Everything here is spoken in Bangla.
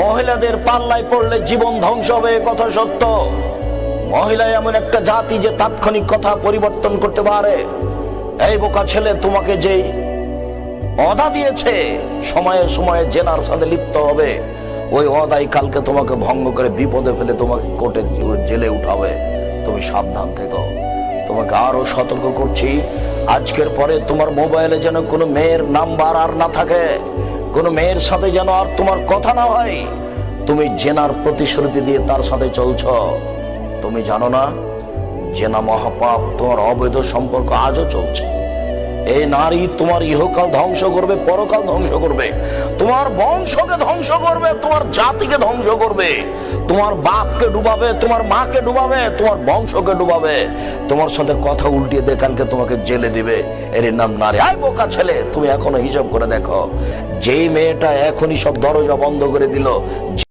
মহিলাদের পাল্লায় পড়লে জীবন ধ্বংস হবে, কথা সত্য। মহিলা এমন একটা জাতি যে তাৎক্ষণিক কথা পরিবর্তন করতে পারে। এই বোকা ছেলে, তোমাকে যেই ওয়াদা দিয়েছে সময়ে সময়ে জেনার সাথে লিপ্ত হবে, ওই ওয়াদাই কালকে তোমাকে ভঙ্গ করে বিপদে ফেলে তোমাকে কোর্টে জেলে উঠাবে। তুমি সাবধান থেকো। তোমাকে আরো সতর্ক করছি, আজকের পরে তোমার মোবাইলে যেন কোনো মেয়ের নাম্বার আর না থাকে, কোনো মেয়ের সাথে যেন আর তোমার কথা না হয়। তুমি জেনার প্রতিশ্রুতি দিয়ে তার সাথে চলছ। তুমি জানো না জেনা মহাপাপ, তোমার অবৈধ সম্পর্ক আজও চলছে। এই নারী তোমার ইহকাল ধ্বংস করবে, পরকাল ধ্বংস করবে, তোমার বংশকে ধ্বংস করবে, তোমার জাতিকে ধ্বংস করবে, তোমার বাপকে ডুবাবে, তোমার মাকে ডুবাবে, তোমার বংশকে ডুবাবে। তোমার সাথে কথা উল্টিয়ে দিয়ে কালকে তোমাকে জেলে দিবে। এর নাম নারী। আয় বোকা ছেলে, তুমি এখনো হিসাব করে দেখো, যেই মেয়েটা এখনই সব দরজা বন্ধ করে দিল,